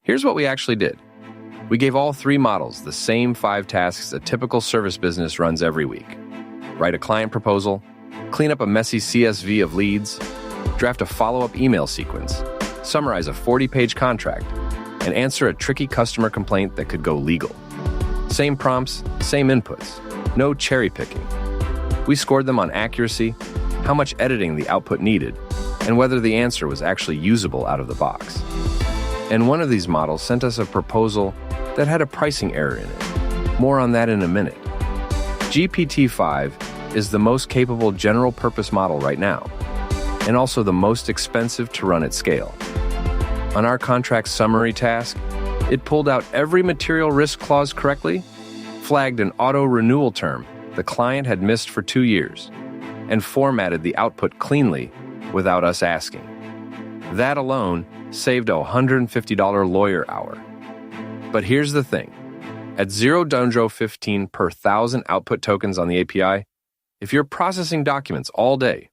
Here's what we actually did. We gave all three models the same 5 tasks a typical service business runs every week. Write a client proposal, clean up a messy CSV of leads, draft a follow-up email sequence, summarize a 40-page contract, and answer a tricky customer complaint that could go legal. Same prompts, same inputs, no cherry-picking. We scored them on accuracy, how much editing the output needed, and whether the answer was actually usable out of the box. And one of these models sent us a proposal that had a pricing error in it. More on that in a minute. GPT-5 is the most capable general-purpose model right now, and also the most expensive to run at scale. On our contract summary task, it pulled out every material risk clause correctly, flagged an auto-renewal term the client had missed for 2 years, and formatted the output cleanly without us asking. That alone saved a $150 lawyer hour. But here's the thing. At $0.15 per 1,000 output tokens on the API, if you're processing documents all day,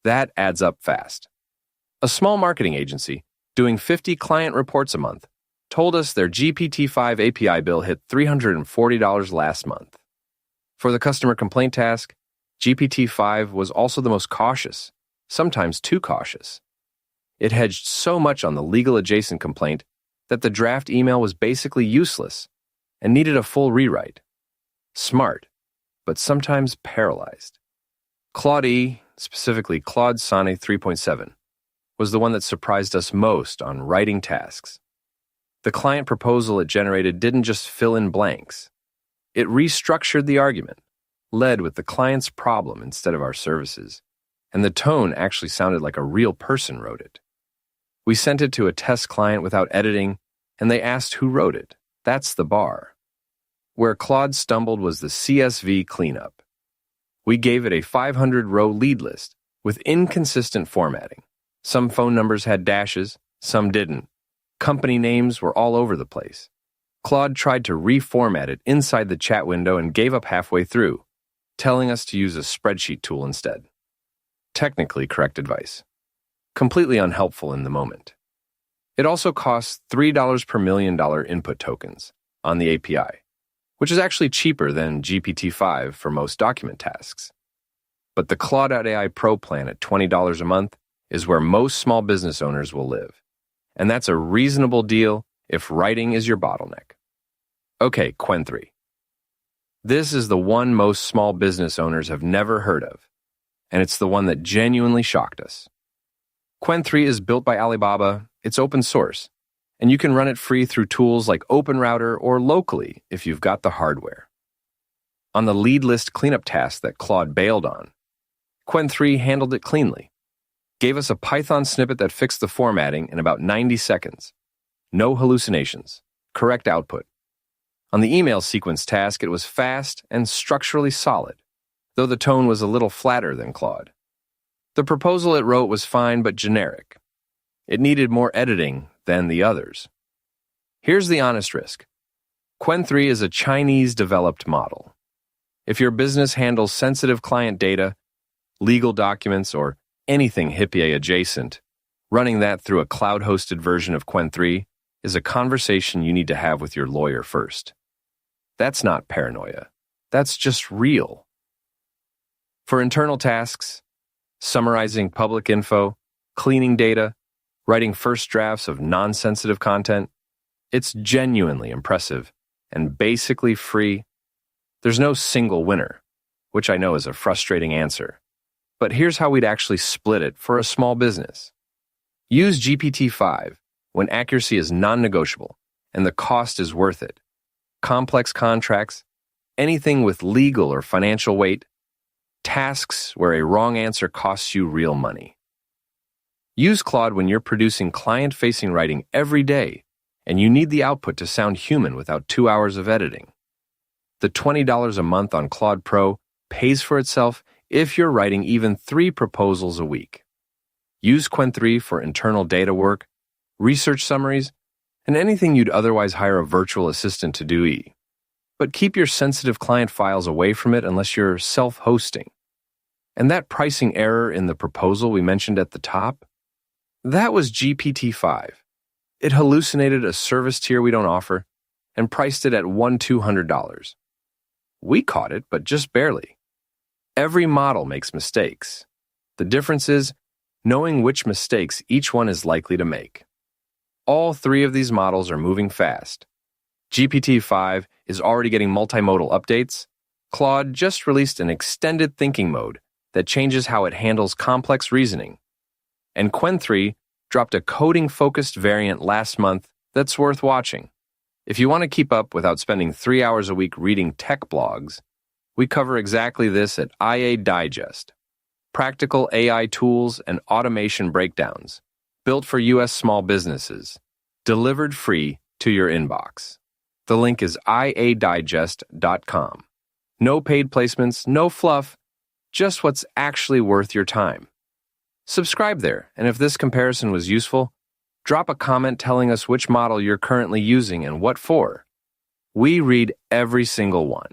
that adds up fast. A small marketing agency doing 50 client reports a month told us their GPT-5 API bill hit $340 last month. For the customer complaint task, GPT-5 was also the most cautious, sometimes too cautious. It hedged so much on the legal adjacent complaint that the draft email was basically useless and needed a full rewrite. Smart, but sometimes paralyzed. Claude, specifically Claude Sonnet 3.7, was the one that surprised us most on writing tasks. The client proposal it generated didn't just fill in blanks. It restructured the argument, led with the client's problem instead of our services, and the tone actually sounded like a real person wrote it. We sent it to a test client without editing, and they asked who wrote it. That's the bar. Where Claude stumbled was the CSV cleanup. We gave it a 500-row lead list with inconsistent formatting. Some phone numbers had dashes, some didn't. Company names were all over the place. Claude tried to reformat it inside the chat window and gave up halfway through, telling us to use a spreadsheet tool instead. Technically correct advice. Completely unhelpful in the moment. It also costs $3 per $1 million input tokens on the API, which is actually cheaper than GPT-5 for most document tasks. But the Claude.ai Pro plan at $20 a month is where most small business owners will live. And that's a reasonable deal if writing is your bottleneck. Okay, Qwen3. This is the one most small business owners have never heard of, and it's the one that genuinely shocked us. Qwen3 is built by Alibaba, it's open source, and you can run it free through tools like OpenRouter or locally if you've got the hardware. On the lead list cleanup task that Claude bailed on, Qwen3 handled it cleanly, gave us a Python snippet that fixed the formatting in about 90 seconds. No hallucinations, correct output. On the email sequence task, it was fast and structurally solid, though the tone was a little flatter than Claude. The proposal it wrote was fine but generic. It needed more editing than the others. Here's the honest risk. Qwen3 is a Chinese-developed model. If your business handles sensitive client data, legal documents, or anything HIPAA adjacent, running that through a cloud-hosted version of Qwen3 is a conversation you need to have with your lawyer first. That's not paranoia. That's just real. For internal tasks, summarizing public info, cleaning data, writing first drafts of non-sensitive content, it's genuinely impressive and basically free. There's no single winner, which I know is a frustrating answer. But here's how we'd actually split it for a small business. Use GPT-5 when accuracy is non-negotiable and the cost is worth it. Complex contracts, anything with legal or financial weight, tasks where a wrong answer costs you real money. Use Claude when you're producing client-facing writing every day and you need the output to sound human without 2 hours of editing. The $20 a month on Claude Pro pays for itself if you're writing even 3 proposals a week. Use Qwen3 for internal data work, research summaries, and anything you'd otherwise hire a virtual assistant to do. But keep your sensitive client files away from it unless you're self-hosting. And that pricing error in the proposal we mentioned at the top, that was GPT-5. It hallucinated a service tier we don't offer and priced it at $200. We caught it, but just barely. Every model makes mistakes. The difference is knowing which mistakes each one is likely to make. All three of these models are moving fast. GPT-5 is already getting multimodal updates. Claude just released an extended thinking mode that changes how it handles complex reasoning. And Qwen3 dropped a coding-focused variant last month that's worth watching. If you want to keep up without spending 3 hours a week reading tech blogs, we cover exactly this at IAdigest. Practical AI tools and automation breakdowns, built for U.S. small businesses, delivered free to your inbox. The link is iadigest.com. No paid placements, no fluff, just what's actually worth your time. Subscribe there, and if this comparison was useful, drop a comment telling us which model you're currently using and what for. We read every single one.